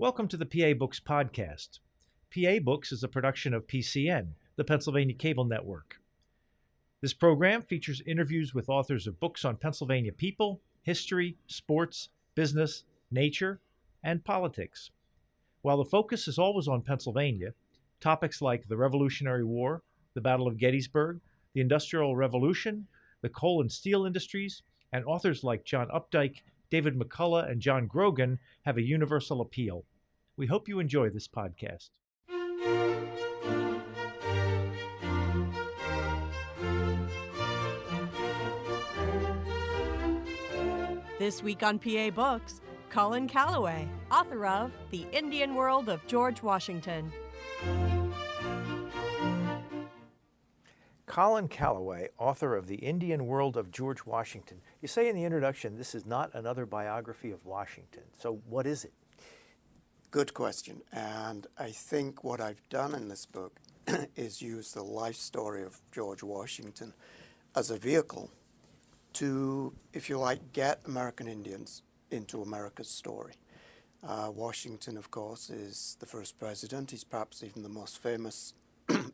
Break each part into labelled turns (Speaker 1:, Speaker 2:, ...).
Speaker 1: Welcome to the PA Books podcast. PA Books is a production of PCN, the Pennsylvania Cable Network. This program features interviews with authors of books on Pennsylvania people, history, sports, business, nature, and politics. While the focus is always on Pennsylvania, topics like the Revolutionary War, the Battle of Gettysburg, the Industrial Revolution, the coal and steel industries, and authors like John Updike, David McCullough, and John Grogan have a universal appeal. We hope you enjoy this podcast.
Speaker 2: This week on PA Books, Colin Calloway, author of The Indian World of George Washington.
Speaker 1: Colin Calloway, author of The Indian World of George Washington. You say in the introduction, this is not another biography of Washington. So what is it?
Speaker 3: Good question. And I think what I've done in this book is use the life story of George Washington as a vehicle to, if you like, get American Indians into America's story. Washington, of course, is the first president. He's perhaps even the most famous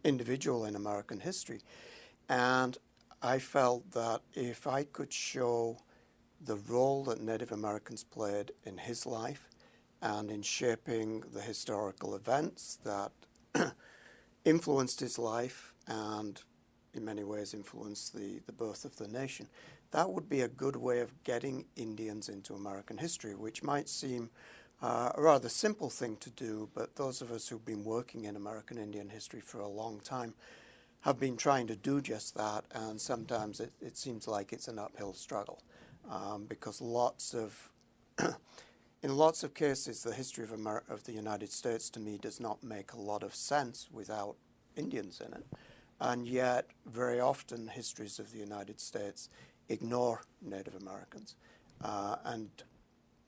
Speaker 3: individual in American history. And I felt that if I could show the role that Native Americans played in his life and in shaping the historical events that influenced his life and in many ways influenced the birth of the nation, that would be a good way of getting Indians into American history, which might seem a rather simple thing to do, but those of us who've been working in American Indian history for a long time have been trying to do just that, and sometimes it seems like it's an uphill struggle because in lots of cases the history of the United States to me does not make a lot of sense without Indians in it, and yet very often histories of the United States ignore Native Americans and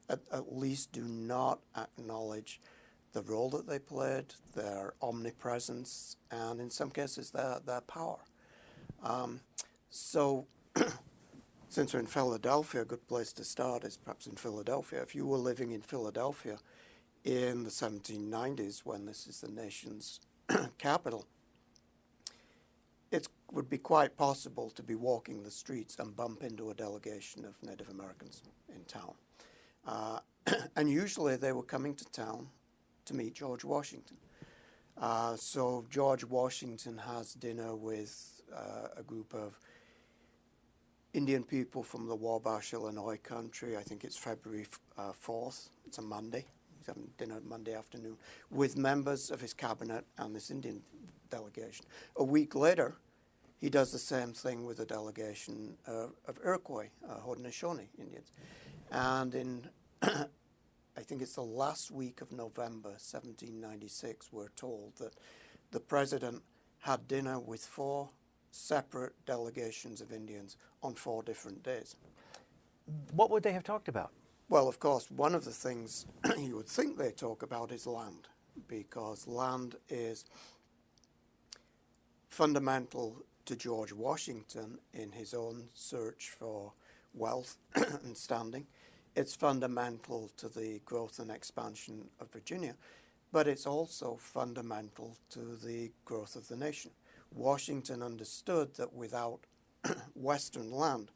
Speaker 3: at least do not acknowledge the role that they played, their omnipresence, and in some cases their power. So since we're in Philadelphia, a good place to start is perhaps in Philadelphia. If you were living in Philadelphia in the 1790s, when this is the nation's capital, it would be quite possible to be walking the streets and bump into a delegation of Native Americans in town. And usually they were coming to town to meet George Washington. So George Washington has dinner with a group of Indian people from the Wabash, Illinois country. I think it's February 4th. It's a Monday. He's having dinner Monday afternoon with members of his cabinet and this Indian delegation. A week later, he does the same thing with a delegation of Iroquois, Haudenosaunee Indians. And in, I think it's the last week of November 1796, we're told that the president had dinner with 4 separate delegations of Indians on 4 different days.
Speaker 1: What would they have talked about?
Speaker 3: Well, of course, one of the things you would think they talk about is land, because land is fundamental to George Washington in his own search for wealth and standing. It's fundamental to the growth and expansion of Virginia, but it's also fundamental to the growth of the nation. Washington understood that without Western land,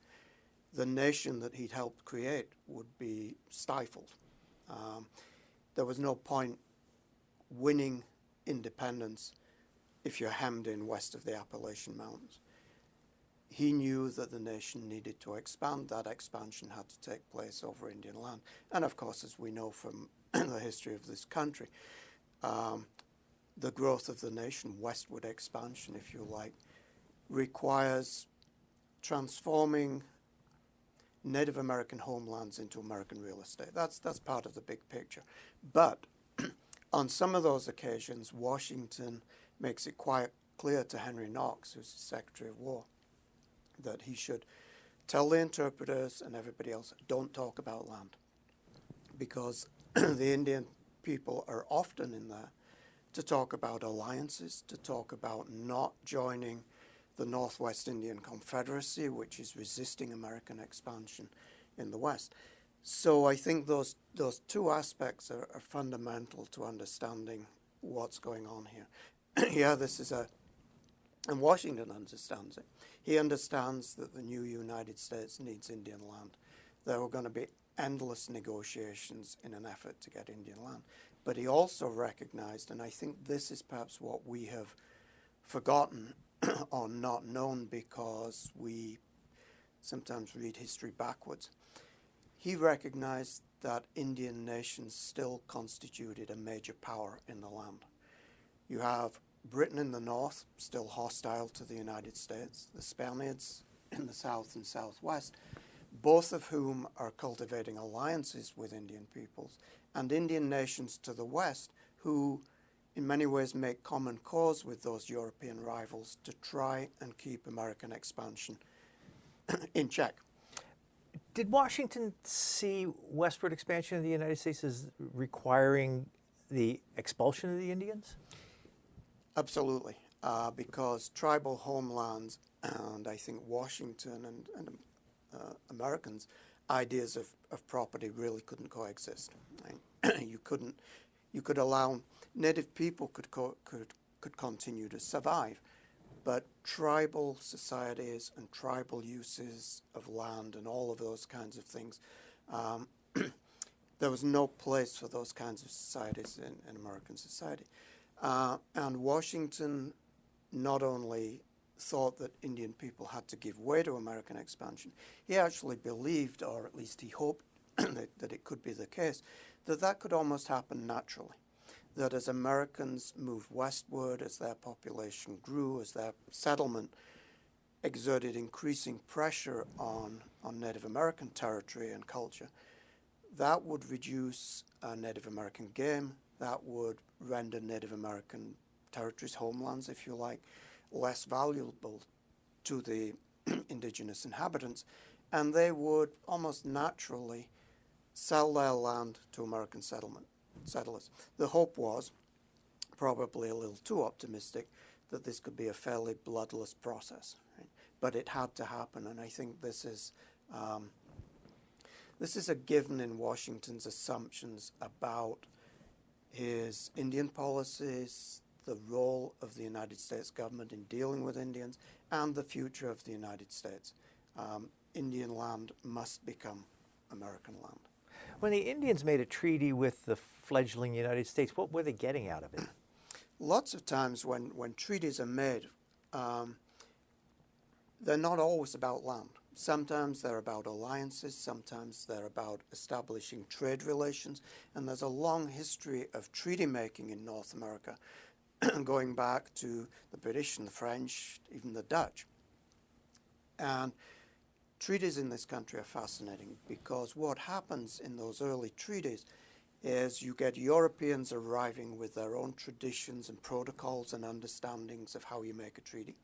Speaker 3: the nation that he'd helped create would be stifled. There was no point winning independence if you're hemmed in west of the Appalachian Mountains. He knew that the nation needed to expand. That expansion had to take place over Indian land. And of course, as we know from the history of this country, the growth of the nation, westward expansion, if you like, requires transforming Native American homelands into American real estate. That's part of the big picture. But on some of those occasions, Washington makes it quite clear to Henry Knox, who's the Secretary of War, that he should tell the interpreters and everybody else, don't talk about land, because the Indian people are often in there to talk about alliances, to talk about not joining the Northwest Indian Confederacy, which is resisting American expansion in the West. So I think those two aspects are fundamental to understanding what's going on here. Yeah, this is and Washington understands it. He understands that the new United States needs Indian land. There were going to be endless negotiations in an effort to get Indian land. But he also recognized, and I think this is perhaps what we have forgotten or not known because we sometimes read history backwards. He recognized that Indian nations still constituted a major power in the land. You have Britain in the north, still hostile to the United States, the Spaniards in the south and southwest, both of whom are cultivating alliances with Indian peoples, and Indian nations to the west who in many ways make common cause with those European rivals to try and keep American expansion in check.
Speaker 1: Did Washington see westward expansion of the United States as requiring the expulsion of the Indians?
Speaker 3: Absolutely, because tribal homelands and I think Washington and Americans' ideas of property really couldn't coexist. Right? You could allow native people could continue to survive, but tribal societies and tribal uses of land and all of those kinds of things, there was no place for those kinds of societies in American society. And Washington not only thought that Indian people had to give way to American expansion, he actually believed, or at least he hoped that it could be the case, that could almost happen naturally. That as Americans moved westward, as their population grew, as their settlement exerted increasing pressure on Native American territory and culture, that would reduce Native American game, that would render Native American territories, homelands, if you like, less valuable to the indigenous inhabitants, and they would almost naturally sell their land to American settlers. The hope was, probably a little too optimistic, that this could be a fairly bloodless process, right? But it had to happen, and I think this is a given in Washington's assumptions about his Indian policies, the role of the United States government in dealing with Indians, and the future of the United States. Indian land must become American land.
Speaker 1: When the Indians made a treaty with the fledgling United States, what were they getting out of it?
Speaker 3: Lots of times when treaties are made, they're not always about land. Sometimes they're about alliances, sometimes they're about establishing trade relations, and there's a long history of treaty making in North America, going back to the British and the French, even the Dutch. And treaties in this country are fascinating because what happens in those early treaties is you get Europeans arriving with their own traditions and protocols and understandings of how you make a treaty.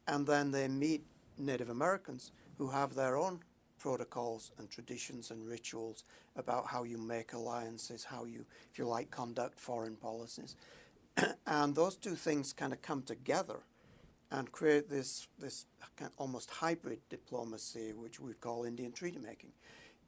Speaker 3: And then they meet Native Americans who have their own protocols and traditions and rituals about how you make alliances, how you, if you like, conduct foreign policies. And those two things kind of come together and create this kind of almost hybrid diplomacy, which we call Indian treaty making,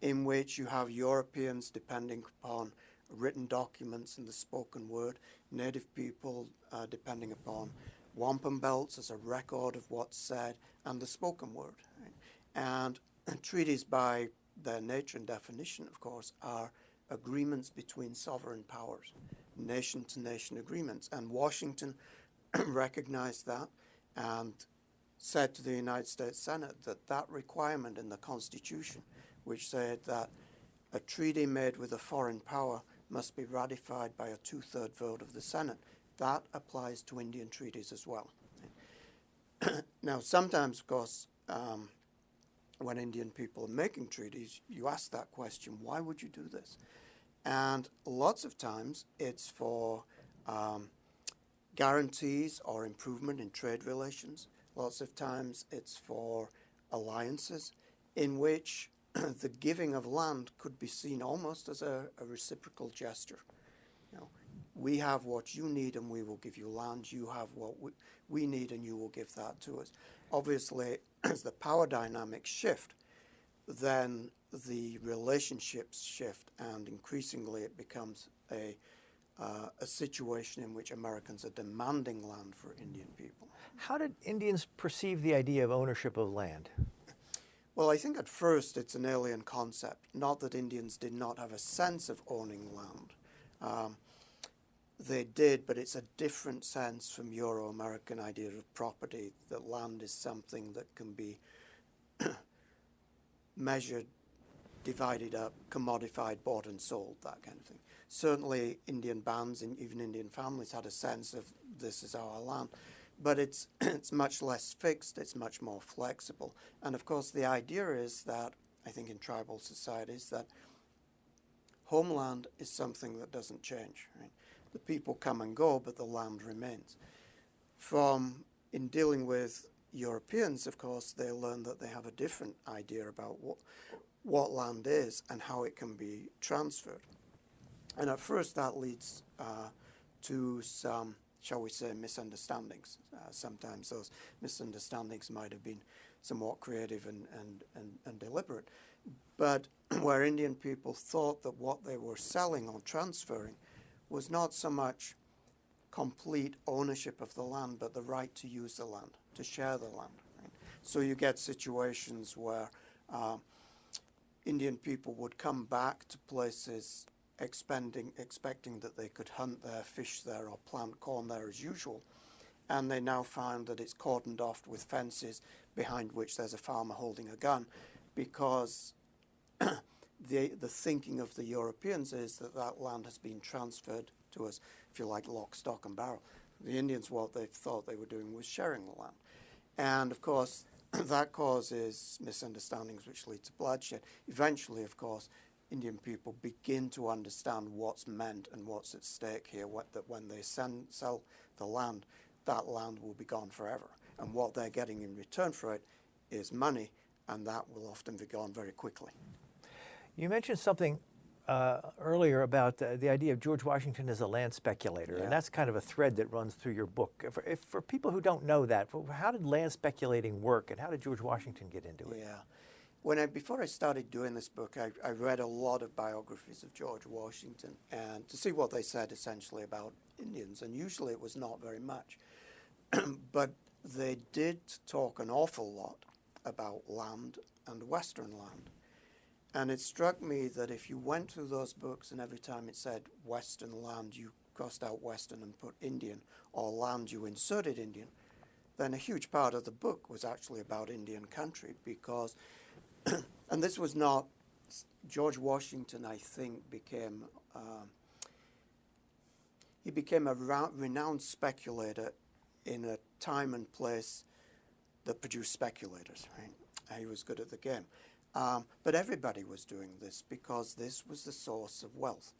Speaker 3: in which you have Europeans depending upon written documents and the spoken word, native people depending upon wampum belts as a record of what's said, and the spoken word. Right? And treaties, by their nature and definition, of course, are agreements between sovereign powers, nation-to-nation agreements. And Washington recognized that and said to the United States Senate that requirement in the Constitution, which said that a treaty made with a foreign power must be ratified by a two-thirds vote of the Senate, that applies to Indian treaties as well. Now, sometimes, of course, when Indian people are making treaties, you ask that question, why would you do this? And lots of times it's for guarantees or improvement in trade relations. Lots of times it's for alliances in which the giving of land could be seen almost as a reciprocal gesture. You know, we have what you need and we will give you land. You have what we need and you will give that to us. Obviously, as the power dynamics shift, then the relationships shift, and increasingly it becomes a situation in which Americans are demanding land for Indian people.
Speaker 1: How did Indians perceive the idea of ownership of land?
Speaker 3: Well, I think at first it's an alien concept, not that Indians did not have a sense of owning land. They did, but it's a different sense from Euro-American idea of property, that land is something that can be measured, divided up, commodified, bought and sold, that kind of thing. Certainly Indian bands and even Indian families had a sense of this is our land, but it's much less fixed, it's much more flexible. And of course the idea is that, I think in tribal societies, that homeland is something that doesn't change, right? The people come and go, but the land remains. In dealing with Europeans, of course, they learn that they have a different idea about what land is and how it can be transferred. And at first that leads to some, shall we say, misunderstandings. Sometimes those misunderstandings might have been somewhat creative and deliberate. But where Indian people thought that what they were selling or transferring was not so much complete ownership of the land, but the right to use the land, to share the land. Right? So you get situations where Indian people would come back to places expecting that they could hunt there, fish there, or plant corn there as usual, and they now find that it's cordoned off with fences behind which there's a farmer holding a gun, because the thinking of the Europeans is that that land has been transferred to us, if you like, lock, stock and barrel. The Indians, what they thought they were doing was sharing the land. And of course, that causes misunderstandings which lead to bloodshed. Eventually, of course, Indian people begin to understand what's meant and what's at stake here, that when they sell the land, that land will be gone forever. And what they're getting in return for it is money, and that will often be gone very quickly.
Speaker 1: You mentioned something earlier about the idea of George Washington as a land speculator, and that's kind of a thread that runs through your book. For people who don't know that, how did land speculating work, and how did George Washington get into it?
Speaker 3: Yeah. Before I started doing this book, I read a lot of biographies of George Washington, and to see what they said essentially about Indians, and usually it was not very much. But they did talk an awful lot about land and Western land. And it struck me that if you went through those books and every time it said Western land, you crossed out Western and put Indian, or land you inserted Indian, then a huge part of the book was actually about Indian country, because, and this was not, George Washington, I think, became a renowned speculator in a time and place that produced speculators, right? He was good at the game. But everybody was doing this because this was the source of wealth.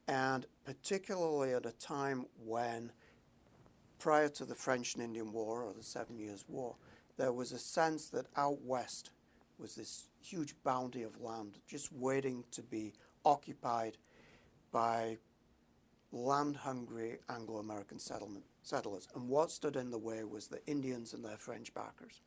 Speaker 3: And particularly at a time when, prior to the French and Indian War or the 7 Years' War, there was a sense that out west was this huge bounty of land just waiting to be occupied by land-hungry Anglo-American settlers. And what stood in the way was the Indians and their French backers.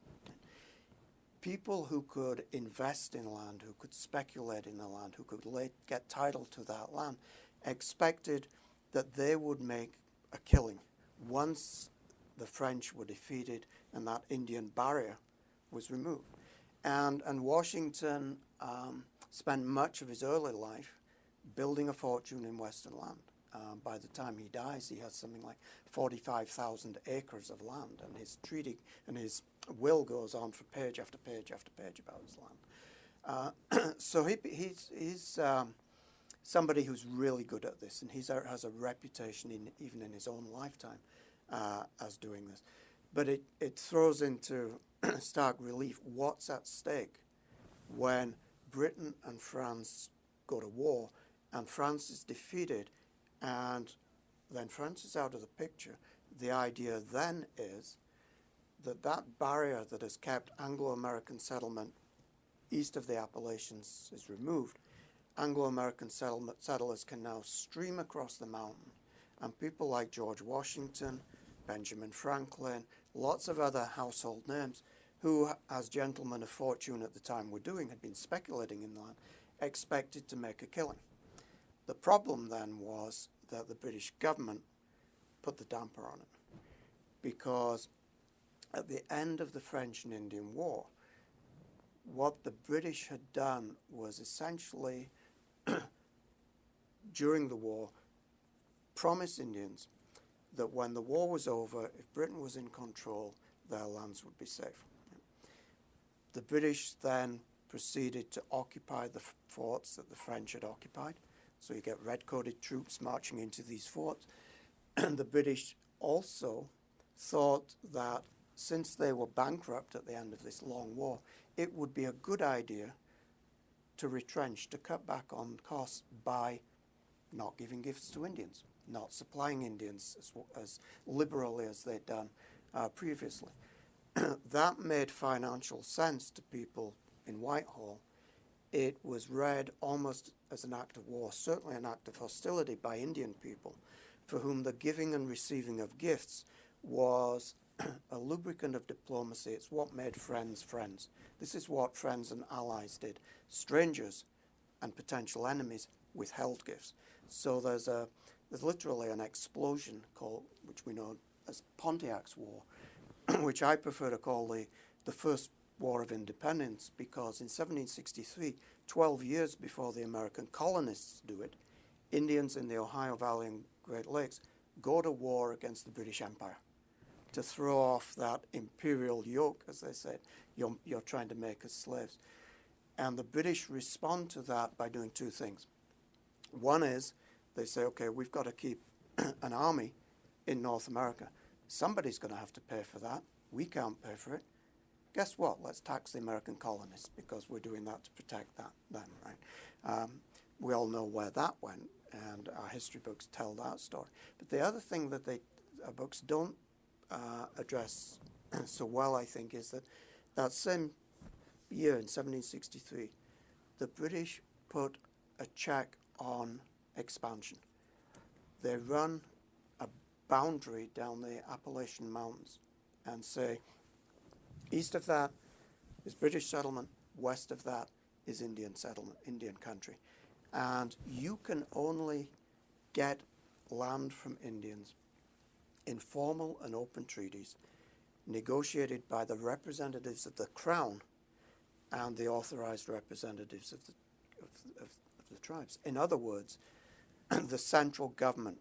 Speaker 3: People who could invest in land, who could speculate in the land, who could get title to that land, expected that they would make a killing once the French were defeated and that Indian barrier was removed. And Washington spent much of his early life building a fortune in Western land. By the time he dies, he has something like 45,000 acres of land, and his treaty and his will goes on for page after page after page about his land. So he's somebody who's really good at this, and he has a reputation even in his own lifetime as doing this. But it throws into stark relief what's at stake when Britain and France go to war, and France is defeated, and then France is out of the picture. The idea then is that barrier that has kept Anglo-American settlement east of the Appalachians is removed. Anglo-American settlers can now stream across the mountain, and people like George Washington, Benjamin Franklin, lots of other household names who, as gentlemen of fortune at the time were doing, had been speculating in land, expected to make a killing. The problem then was that the British government put the damper on it, because at the end of the French and Indian War, what the British had done was essentially, during the war, promise Indians that when the war was over, if Britain was in control, their lands would be safe. The British then proceeded to occupy the forts that the French had occupied. So you get red-coated troops marching into these forts. And the British also thought that since they were bankrupt at the end of this long war, it would be a good idea to retrench, to cut back on costs by not giving gifts to Indians, not supplying Indians as liberally as they'd done previously. That made financial sense to people in Whitehall. It was read almost as an act of war, certainly an act of hostility by Indian people, for whom the giving and receiving of gifts was a lubricant of diplomacy. It's what made friends friends. This is what friends and allies did. Strangers and potential enemies withheld gifts. So there's literally an explosion which we know as Pontiac's War, which I prefer to call the First War of Independence, because in 1763, 12 years before the American colonists do it, Indians in the Ohio Valley and Great Lakes go to war against the British Empire to throw off that imperial yoke, as they said. You're trying to make us slaves. And the British respond to that by doing two things. One is they say, okay, we've got to keep an army in North America. Somebody's going to have to pay for that. We can't pay for it. Guess what? Let's tax the American colonists, because we're doing that to protect them, right? We all know where that went, and our history books tell that story. But the other thing that our books don't address so well, I think, is that same year in 1763, the British put a check on expansion. They run a boundary down the Appalachian Mountains and say, east of that is British settlement, west of that is Indian settlement, Indian country. And you can only get land from Indians in formal and open treaties negotiated by the representatives of the Crown and the authorized representatives of the tribes. In other words, the central government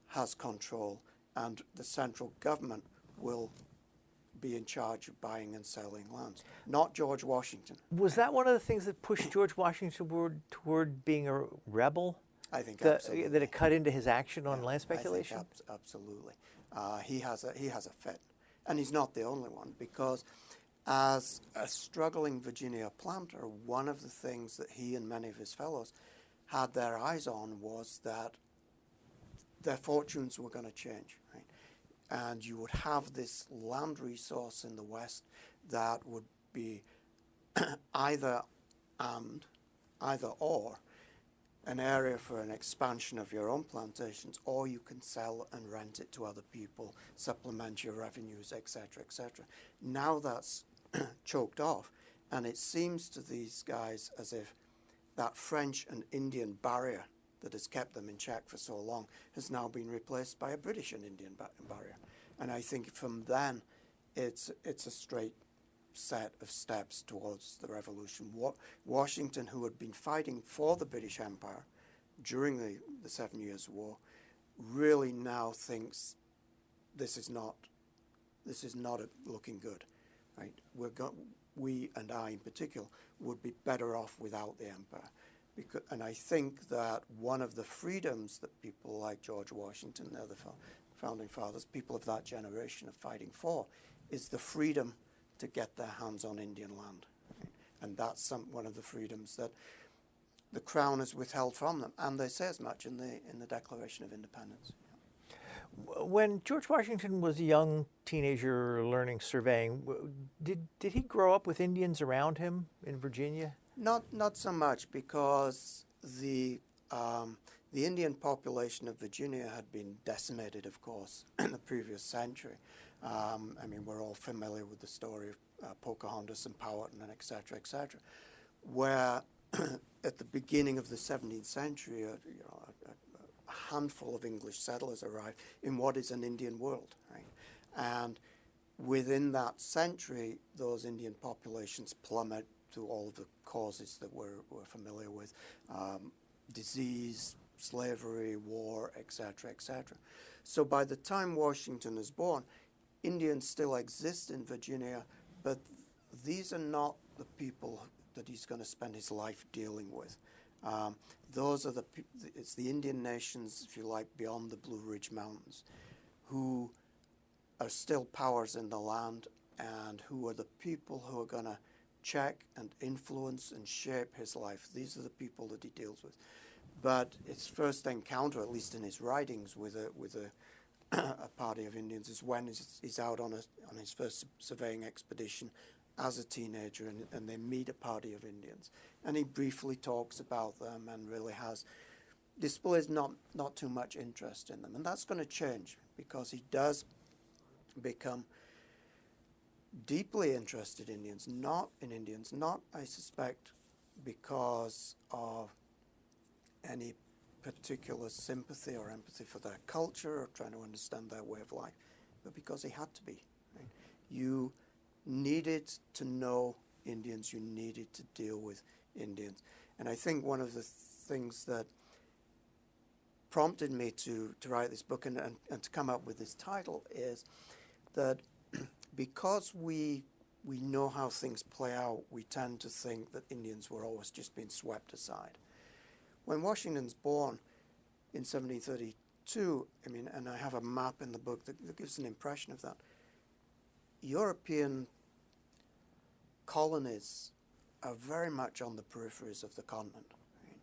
Speaker 3: has control, and the central government will be in charge of buying and selling lands, not George Washington.
Speaker 1: Was that one of the things that pushed George Washington toward being a rebel?
Speaker 3: I think absolutely.
Speaker 1: That it cut into his action on land speculation?
Speaker 3: I think absolutely. He has a fit. And he's not the only one, because as a struggling Virginia planter, one of the things that he and many of his fellows had their eyes on was that their fortunes were going to change, right? And you would have this land resource in the West that would be either or an area for an expansion of your own plantations, or you can sell and rent it to other people, supplement your revenues, etc., etc. Now that's choked off, and it seems to these guys as if that French and Indian barrier that has kept them in check for so long has now been replaced by a British and Indian barrier. And I think from then, it's a straight set of steps towards the revolution. Washington, who had been fighting for the British Empire during the 7 Years' War, really now thinks this is not looking good, right? We and I in particular would be better off without the empire. And I think that one of the freedoms that people like George Washington, the other founding fathers, people of that generation are fighting for, is the freedom to get their hands on Indian land. Right? And that's one of the freedoms that the Crown has withheld from them. And they say as much in the Declaration of Independence.
Speaker 1: When George Washington was a young teenager learning surveying, did he grow up with Indians around him in Virginia?
Speaker 3: Not so much, because the Indian population of Virginia had been decimated, of course, in the previous century. I mean, we're all familiar with the story of Pocahontas and Powhatan and et cetera, where at the beginning of the 17th century, a handful of English settlers arrived in what is an Indian world, right? And within that century, those Indian populations plummet through all of the causes that we're familiar with, disease, slavery, war, et cetera, et cetera. So by the time Washington is born, Indians still exist in Virginia, but these are not the people that he's going to spend his life dealing with. Those are it's the Indian nations, if you like, beyond the Blue Ridge Mountains, who are still powers in the land and who are the people who are going to check and influence and shape his life. These are the people that he deals with. But his first encounter, at least in his writings, with a party of Indians is when he's out on his first surveying expedition as a teenager, and they meet a party of Indians. And he briefly talks about them and really displays not too much interest in them. And that's going to change because he does become deeply interested in Indians, not, I suspect, because of any particular sympathy or empathy for their culture or trying to understand their way of life, but because he had to be. Right? You needed to know Indians, you needed to deal with Indians. And I think one of the things that prompted me to write this book and to come up with this title is that because we know how things play out, we tend to think that Indians were always just being swept aside. When Washington's born in 1732, and I have a map in the book that gives an impression of that, European colonies are very much on the peripheries of the continent. Right?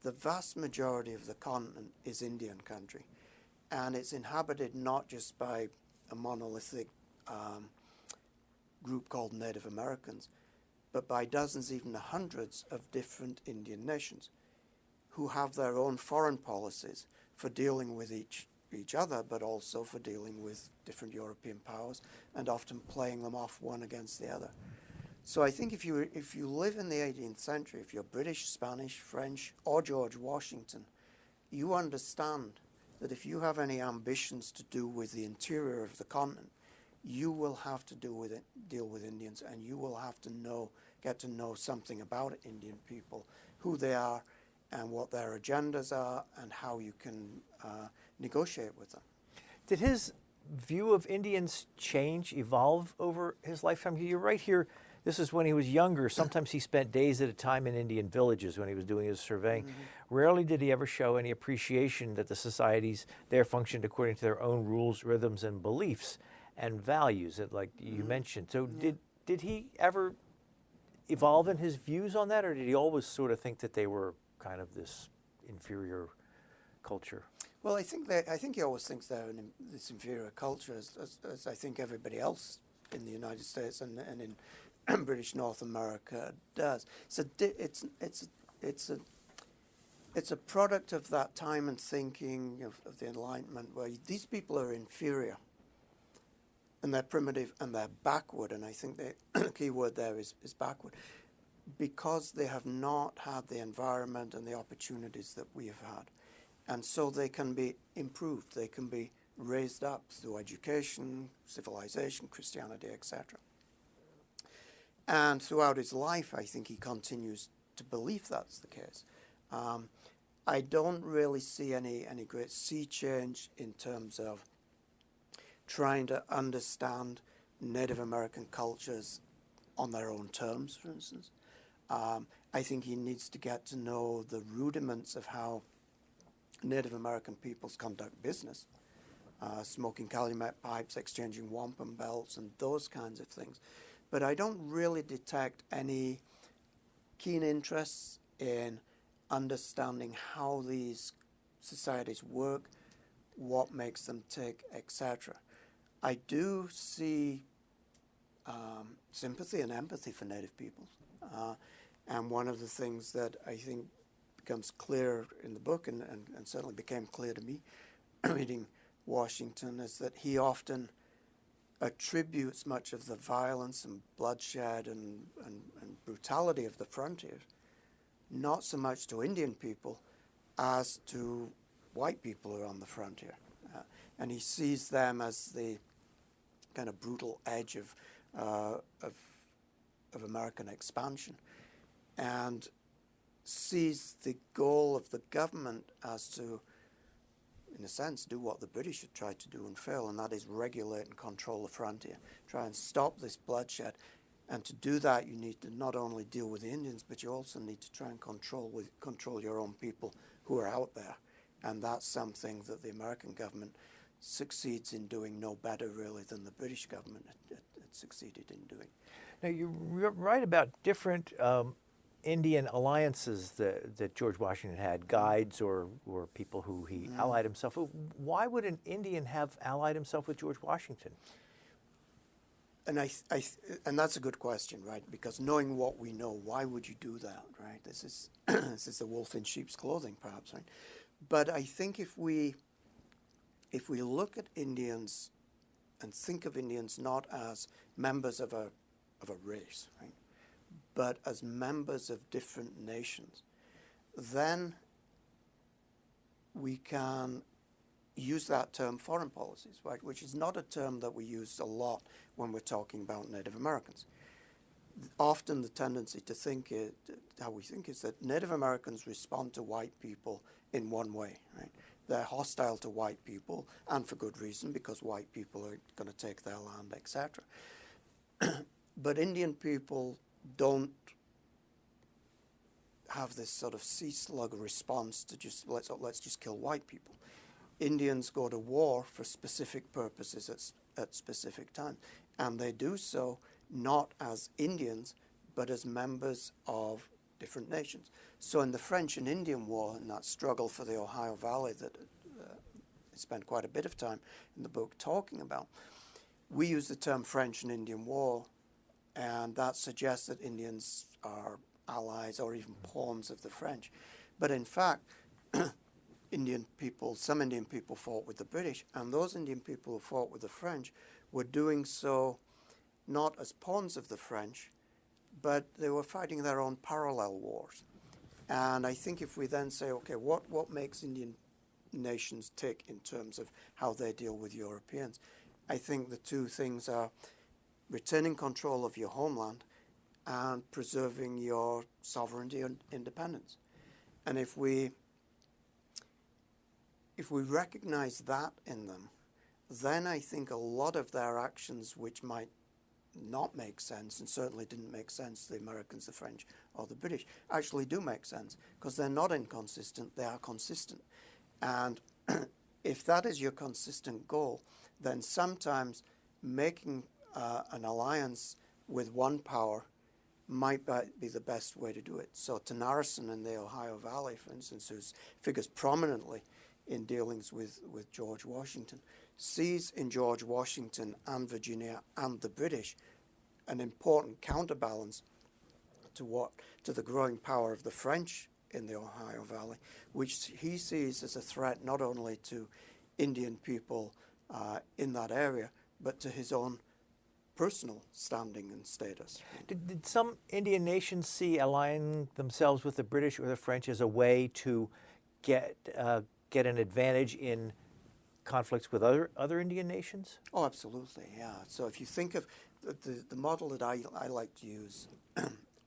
Speaker 3: The vast majority of the continent is Indian country, and it's inhabited not just by a monolithic group called Native Americans, but by dozens, even hundreds of different Indian nations who have their own foreign policies for dealing with each other, but also for dealing with different European powers and often playing them off one against the other. So I think if you live in the 18th century, if you're British, Spanish, French, or George Washington, you understand that if you have any ambitions to do with the interior of the continent, you will have to deal with Indians, and you will have to get to know something about Indian people, who they are, and what their agendas are, and how you can negotiate with them.
Speaker 1: Did his view of Indians evolve over his lifetime? You're right here. This is when he was younger. Sometimes he spent days at a time in Indian villages when he was doing his surveying. Mm-hmm. Rarely did he ever show any appreciation that the societies there functioned according to their own rules, rhythms, and beliefs and values, like you mentioned. So did he ever evolve in his views on that, or did he always sort of think that they were kind of this inferior culture?
Speaker 3: Well, I think he always thinks they're this inferior culture, as I think everybody else in the United States and in British North America does. So it's a product of that time and thinking of the Enlightenment, where these people are inferior, and they're primitive, and they're backward. And I think the key word there is backward, because they have not had the environment and the opportunities that we have had. And so they can be improved. They can be raised up through education, civilization, Christianity, etc. And throughout his life, I think he continues to believe that's the case. I don't really see any great sea change in terms of trying to understand Native American cultures on their own terms, for instance. I think he needs to get to know the rudiments of how Native American peoples conduct business, smoking calumet pipes, exchanging wampum belts, and those kinds of things. But I don't really detect any keen interests in understanding how these societies work, what makes them tick, etc. I do see sympathy and empathy for Native peoples. And one of the things that I think becomes clear in the book, and certainly became clear to me reading Washington, is that he often attributes much of the violence and bloodshed and brutality of the frontiers not so much to Indian people as to white people who are on the frontier. And he sees them as the kind of brutal edge of American expansion, and sees the goal of the government as to, in a sense, do what the British had tried to do and fail, and that is regulate and control the frontier, try and stop this bloodshed. And to do that, you need to not only deal with the Indians, but you also need to try and control your own people who are out there. And that's something that the American government succeeds in doing no better, really, than the British government had succeeded in doing.
Speaker 1: Now, you write about different Indian alliances that George Washington had, guides or people who he allied himself with. Why would an Indian have allied himself with George Washington?
Speaker 3: And and that's a good question, right? Because knowing what we know, why would you do that, right? This is this is the wolf in sheep's clothing, perhaps, right? But I think if we look at Indians and think of Indians not as members of a race, right, but as members of different nations, then we can use that term foreign policies, right, which is not a term that we use a lot when we're talking about Native Americans. Often the tendency to think how we think is that Native Americans respond to white people in one way, right? They're hostile to white people, and for good reason, because white people are going to take their land, etc. But Indian people don't have this sort of sea slug response to just let's just kill white people. Indians go to war for specific purposes at specific times, and they do so not as Indians, but as members of different nations. So in the French and Indian War, in that struggle for the Ohio Valley that I spent quite a bit of time in the book talking about, we use the term French and Indian War, and that suggests that Indians are allies or even pawns of the French. But in fact, some Indian people fought with the British, and those Indian people who fought with the French were doing so not as pawns of the French, but they were fighting their own parallel wars. And I think if we then say, okay, what makes Indian nations tick in terms of how they deal with Europeans, I think the two things are retaining control of your homeland and preserving your sovereignty and independence. And if we recognize that in them, then I think a lot of their actions, which might not make sense, and certainly didn't make sense to the Americans, the French, or the British, actually do make sense, because they're not inconsistent, they are consistent. And if that is your consistent goal, then sometimes making an alliance with one power might be the best way to do it. So Tanaghrisson in the Ohio Valley, for instance, who figures prominently in dealings with George Washington, sees in George Washington and Virginia and the British an important counterbalance to the growing power of the French in the Ohio Valley, which he sees as a threat not only to Indian people in that area, but to his own personal standing and status.
Speaker 1: Did some Indian nations see allying themselves with the British or the French as a way to get an advantage in conflicts with other Indian nations?
Speaker 3: Oh, absolutely, yeah. So if you think of the model that I like to use,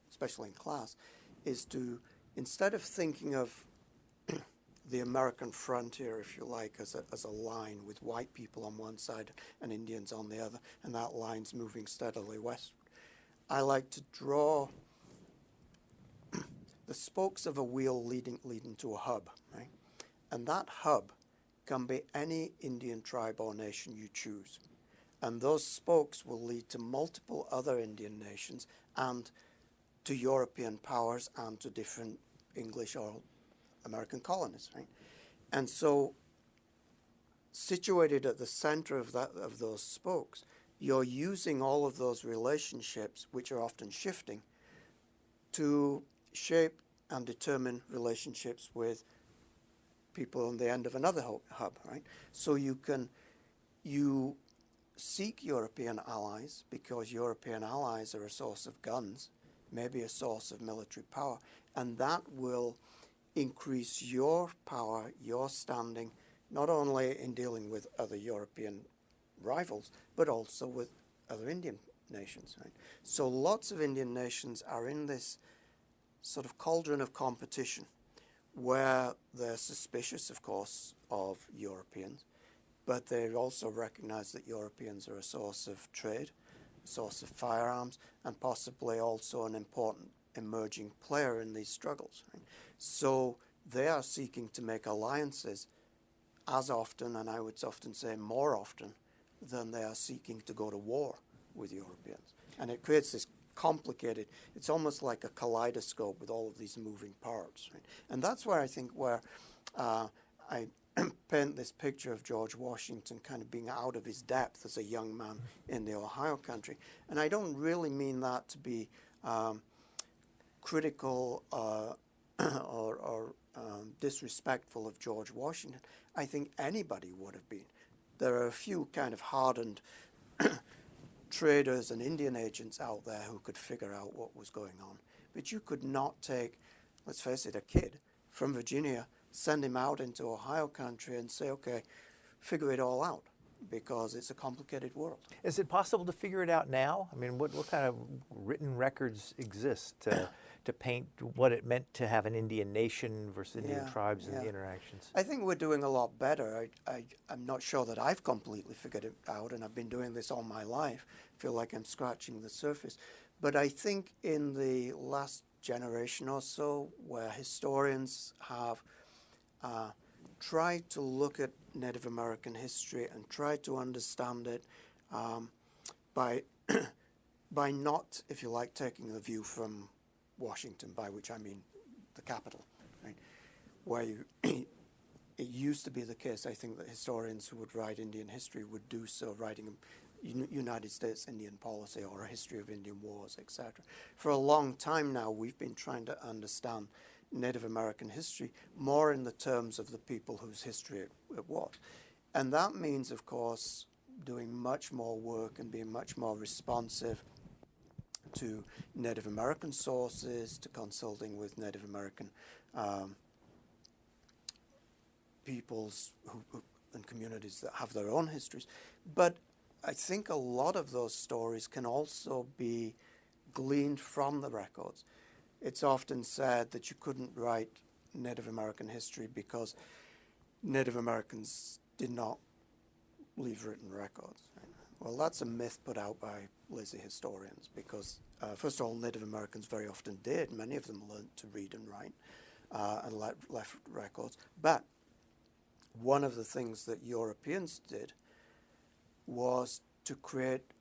Speaker 3: especially in class, is to, instead of thinking of the American frontier, if you like, as a line with white people on one side and Indians on the other, and that line's moving steadily westward, I like to draw the spokes of a wheel leading to a hub, right? And that hub can be any Indian tribe or nation you choose. And those spokes will lead to multiple other Indian nations and to European powers and to different English or American colonies, right? And so, situated at the center of those spokes, you're using all of those relationships, which are often shifting, to shape and determine relationships with people on the end of another hub, right? So you seek European allies because European allies are a source of guns, maybe a source of military power, and that will increase your power, your standing, not only in dealing with other European rivals, but also with other Indian nations. Right? So lots of Indian nations are in this sort of cauldron of competition where they're suspicious, of course, of Europeans, but they also recognize that Europeans are a source of trade, a source of firearms, and possibly also an important emerging player in these struggles. Right? So they are seeking to make alliances as often, and I would often say more often, than they are seeking to go to war with Europeans. And it creates this complicated, it's almost like a kaleidoscope with all of these moving parts. Right? And that's where I think I paint this picture of George Washington kind of being out of his depth as a young man in the Ohio country. And I don't really mean that to be critical or disrespectful of George Washington. I think anybody would have been. There are a few kind of hardened traders and Indian agents out there who could figure out what was going on. But you could not take, let's face it, a kid from Virginia, send him out into Ohio country and say, okay, figure it all out, because it's a complicated world.
Speaker 1: Is it possible to figure it out now? I mean, what kind of written records exist to paint what it meant to have an Indian nation versus Indian tribes and the interactions?
Speaker 3: I think we're doing a lot better. I'm not sure that I've completely figured it out, and I've been doing this all my life. I feel like I'm scratching the surface. But I think in the last generation or so, where historians have tried to look at Native American history and try to understand it by not, if you like, taking the view from Washington, by which I mean the capital, right? Where it used to be the case, I think, that historians who would write Indian history would do so writing United States Indian policy or a history of Indian wars, etc. For a long time now, we've been trying to understand Native American history more in the terms of the people whose history it was. And that means, of course, doing much more work and being much more responsive to Native American sources, to consulting with Native American peoples and communities that have their own histories. But I think a lot of those stories can also be gleaned from the records. It's often said that you couldn't write Native American history because Native Americans did not leave written records. Right? Well, that's a myth put out by lazy historians because, first of all, Native Americans very often did. Many of them learned to read and write and left records. But one of the things that Europeans did was to create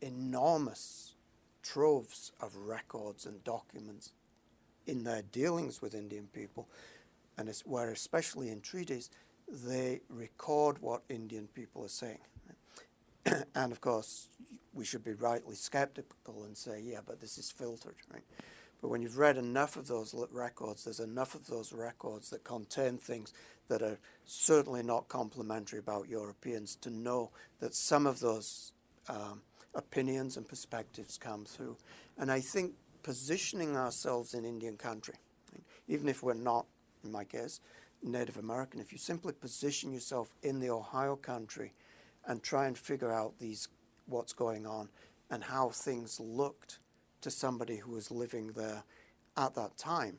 Speaker 3: enormous troves of records and documents in their dealings with Indian people, and where especially in treaties, they record what Indian people are saying. And of course, we should be rightly skeptical and say, yeah, but this is filtered, right? But when you've read enough of those records, there's enough of those records that contain things that are certainly not complimentary about Europeans to know that some of those opinions and perspectives come through. And I think positioning ourselves in Indian country, right, even if we're not, in my case, Native American, if you simply position yourself in the Ohio country and try and figure out what's going on and how things looked to somebody who was living there at that time,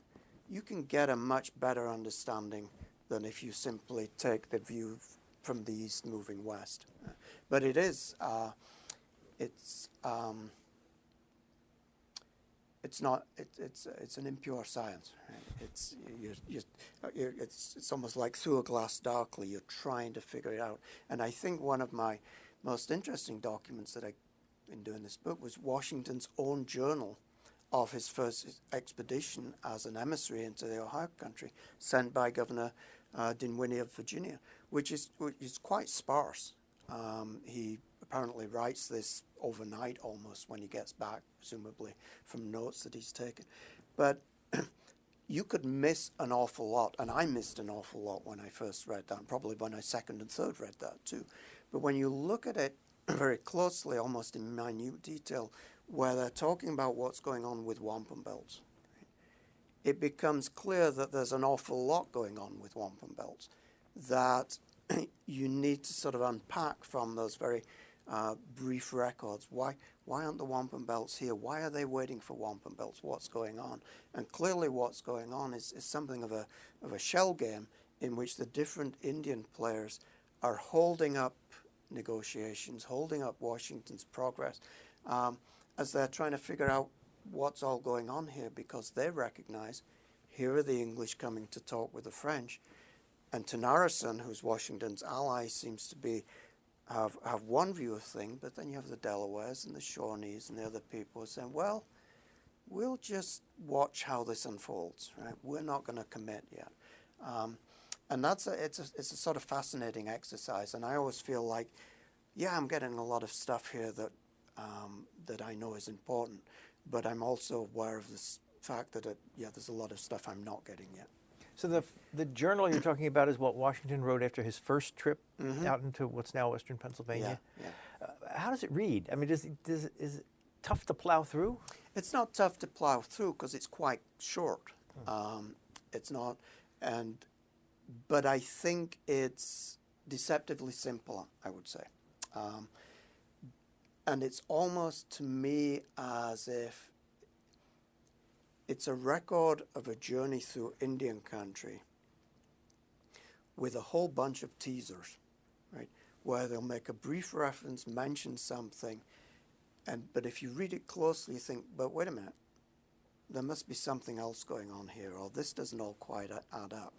Speaker 3: you can get a much better understanding than if you simply take the view from the east moving west. But it is, it's an impure science. Right? It's almost like through a glass darkly. You're trying to figure it out. And I think one of my most interesting documents that in doing this book was Washington's own journal of his first expedition as an emissary into the Ohio country, sent by Governor Dinwiddie of Virginia, which is quite sparse. He apparently writes this overnight almost when he gets back, presumably from notes that he's taken. But you could miss an awful lot, and I missed an awful lot when I first read that, and probably when I second and third read that too. But when you look at it very closely, almost in minute detail, where they're talking about what's going on with wampum belts. It becomes clear that there's an awful lot going on with wampum belts that you need to sort of unpack from those very brief records. Why aren't the wampum belts here? Why are they waiting for wampum belts? What's going on? And clearly what's going on is something of a shell game in which the different Indian players are holding up negotiations, holding up Washington's progress, as they're trying to figure out what's all going on here, because they recognize here are the English coming to talk with the French, and Tanaghrisson, who's Washington's ally, seems to be have one view of things, but then you have the Delawares and the Shawnees and the other people who are saying, well, we'll just watch how this unfolds, right? We're not going to commit yet. And it's a sort of fascinating exercise, and I always feel like, yeah, I'm getting a lot of stuff here that I know is important, but I'm also aware of this fact that there's a lot of stuff I'm not getting yet.
Speaker 1: So the journal you're talking about is what Washington wrote after his first trip out into what's now western Pennsylvania.
Speaker 3: Yeah.
Speaker 1: How does it read? I mean, is it tough to plow through?
Speaker 3: It's not tough to plow through because it's quite short. It's not, but I think it's deceptively simple, I would say. And it's almost to me as if it's a record of a journey through Indian country with a whole bunch of teasers, right? Where they'll make a brief reference, mention something, but if you read it closely, you think, but wait a minute, there must be something else going on here, or this doesn't all quite add up.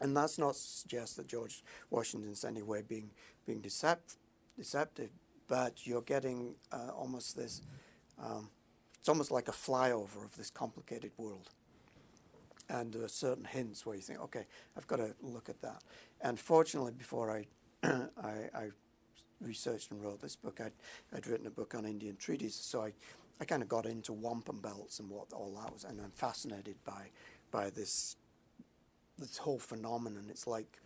Speaker 3: And that's not to suggest that George Washington's anyway being deceptive, but you're getting almost this, it's almost like a flyover of this complicated world. And there are certain hints where you think, okay, I've got to look at that. And fortunately, before I researched and wrote this book, I'd written a book on Indian treaties, so I kind of got into wampum belts and what all that was, and I'm fascinated by this whole phenomenon. It's like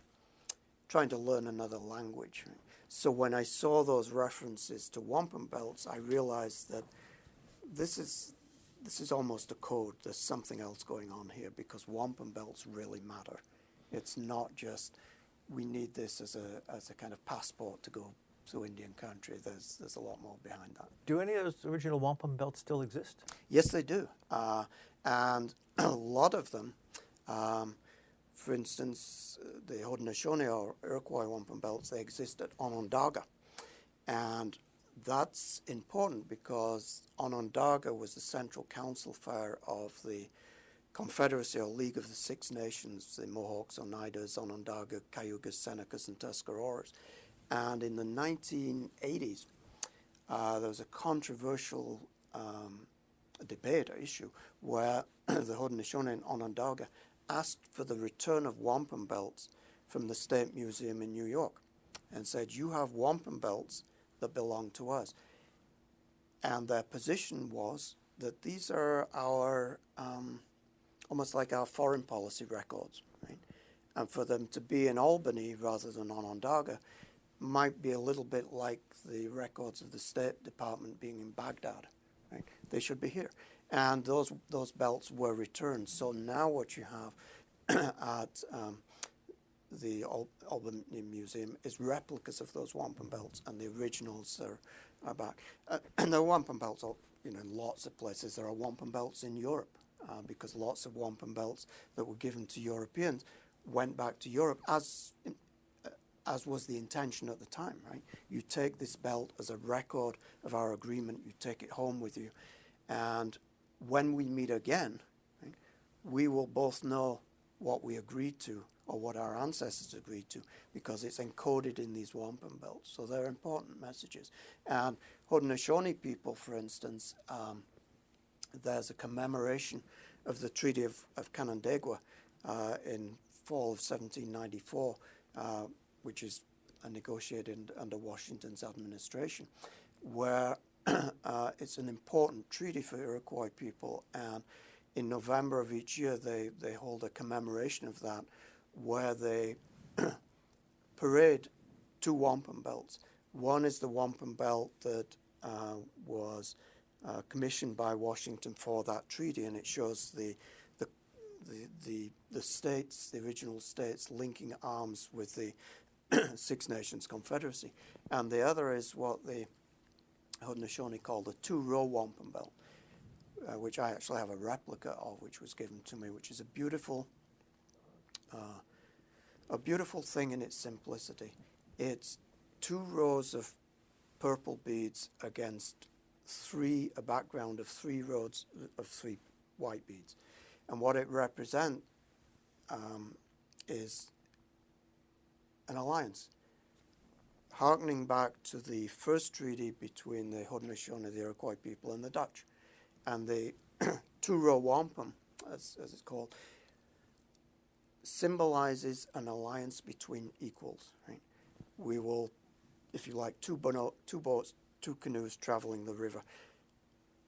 Speaker 3: trying to learn another language. Right? So when I saw those references to wampum belts, I realized that this is almost a code. There's something else going on here, because wampum belts really matter. It's not just we need this as a kind of passport to go through Indian country. There's a lot more behind that.
Speaker 1: Do any of those original wampum belts still exist?
Speaker 3: Yes, they do, and a lot of them. For instance, the Haudenosaunee or Iroquois wampum belts, they exist at Onondaga. And that's important because Onondaga was the central council fire of the Confederacy or League of the Six Nations, the Mohawks, Oneidas, Onondaga, Cayugas, Senecas, and Tuscaroras. And in the 1980s, there was a controversial debate or issue where the Haudenosaunee and Onondaga asked for the return of wampum belts from the State Museum in New York and said, you have wampum belts that belong to us. And their position was that these are our, almost like our foreign policy records, right? And for them to be in Albany rather than Onondaga might be a little bit like the records of the State Department being in Baghdad, right? They should be here. And those belts were returned. So now what you have at the Albany Museum is replicas of those wampum belts, and the originals are back. And there are wampum belts in lots of places. There are wampum belts in Europe because lots of wampum belts that were given to Europeans went back to Europe as was the intention at the time, right? You take this belt as a record of our agreement. You take it home with you. And when we meet again, right, we will both know what we agreed to or what our ancestors agreed to because it's encoded in these wampum belts. So they're important messages. And Haudenosaunee people, for instance, there's a commemoration of the Treaty of Canandaigua in fall of 1794, which is negotiated under Washington's administration, where it's an important treaty for Iroquois people, and in November of each year they hold a commemoration of that where they parade two wampum belts One is the wampum belt that was commissioned by Washington for that treaty, and it shows the states, the original states, linking arms with the Six Nations Confederacy. And the other is what the Haudenosaunee called the two-row wampum belt, which I actually have a replica of, which was given to me, which is a beautiful thing in its simplicity. It's 2 rows of purple beads against a background of 3 rows of 3 white beads. And what it represents is an alliance, harkening back to the first treaty between the Haudenosaunee, the Iroquois people, and the Dutch. And the two-row wampum, as it's called, symbolizes an alliance between equals. Right? We will, if you like, two boats, 2 canoes traveling the river,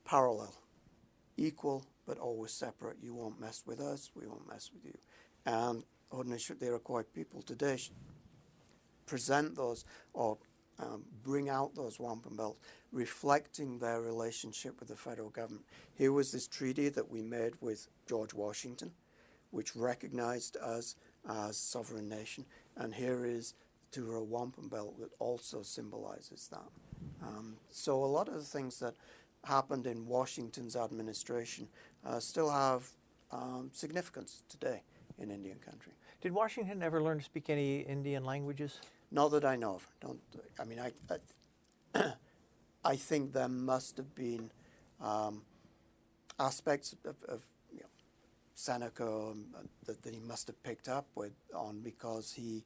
Speaker 3: parallel, equal, but always separate. You won't mess with us, we won't mess with you. And the Iroquois people today present those or bring out those wampum belts, reflecting their relationship with the federal government. Here was this treaty that we made with George Washington, which recognized us as sovereign nation, and here is the two-row wampum belt that also symbolizes that. So a lot of the things that happened in Washington's administration still have significance today in Indian country.
Speaker 1: Did Washington ever learn to speak any Indian languages?
Speaker 3: Not that I know of. I think there must have been aspects of Seneca that he must have picked up on because he's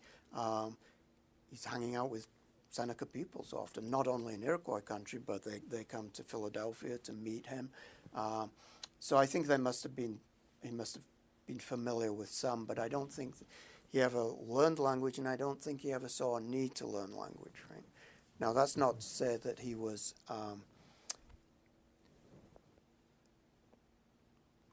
Speaker 3: hanging out with Seneca people so often, not only in Iroquois country, but they come to Philadelphia to meet him. So I think he must have been familiar with some, but I don't think he ever learned language, and I don't think he ever saw a need to learn language. Right? Now, that's not to say that he was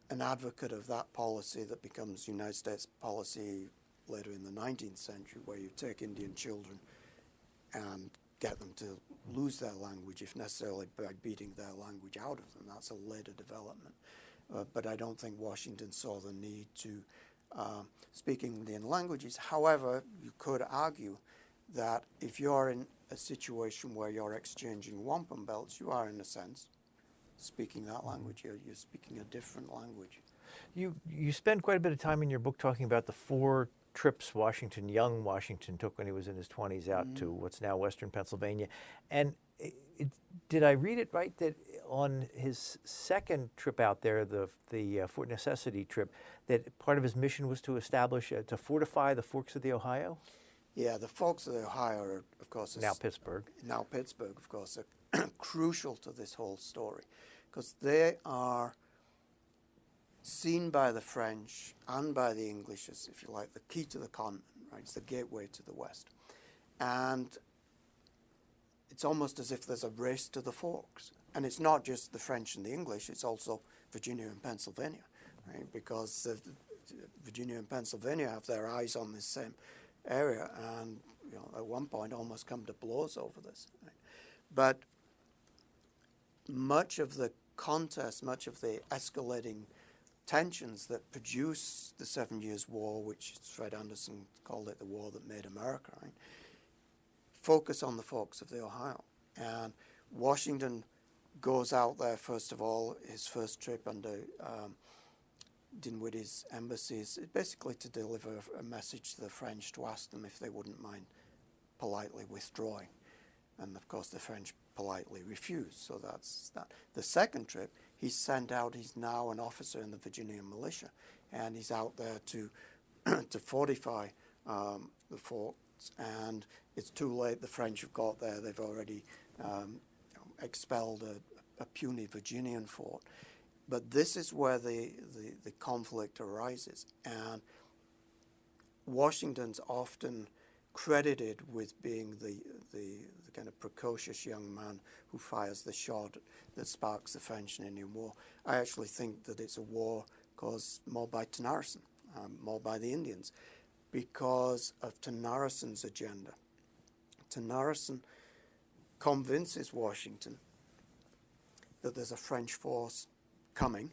Speaker 3: an advocate of that policy that becomes United States policy later in the 19th century, where you take Indian children and get them to lose their language, if necessarily by beating their language out of them. That's a later development. But I don't think Washington saw the need to speak Indian languages. However, you could argue that if you're in a situation where you're exchanging wampum belts, you are, in a sense, speaking that language. You're speaking a different language.
Speaker 1: You spend quite a bit of time in your book talking about the 4 trips young Washington took when he was in his 20s out to what's now western Pennsylvania. And did I read it right that on his second trip out there, the Fort Necessity trip, that part of his mission was to fortify the forks of the Ohio?
Speaker 3: Yeah, the forks of the Ohio are, of course,
Speaker 1: now Pittsburgh,
Speaker 3: of course, are crucial to this whole story because they are seen by the French and by the English as, if you like, the key to the continent, right? It's the gateway to the West. And it's almost as if there's a race to the forks. And it's not just the French and the English, it's also Virginia and Pennsylvania, right? Because Virginia and Pennsylvania have their eyes on this same area and at one point almost come to blows over this. Right? But much of the contest, much of the escalating tensions that produced the 7 Years' War, which Fred Anderson called it the war that made America, right? Focus on the forks of the Ohio. And Washington goes out there, first of all, his first trip under Dinwiddie's embassies, basically to deliver a message to the French to ask them if they wouldn't mind politely withdrawing. And of course the French politely refused, so that's that. The second trip, he's now an officer in the Virginia militia, and he's out there to fortify the forts, and it's too late. The French have got there. They've already expelled a puny Virginian fort. But this is where the conflict arises, and Washington's often credited with being the kind of precocious young man who fires the shot that sparks the French and Indian War. I actually think that it's a war caused more by Tanaghrisson, more by the Indians, because of Tanaghrisson's agenda. Tanaghrisson convinces Washington that there's a French force coming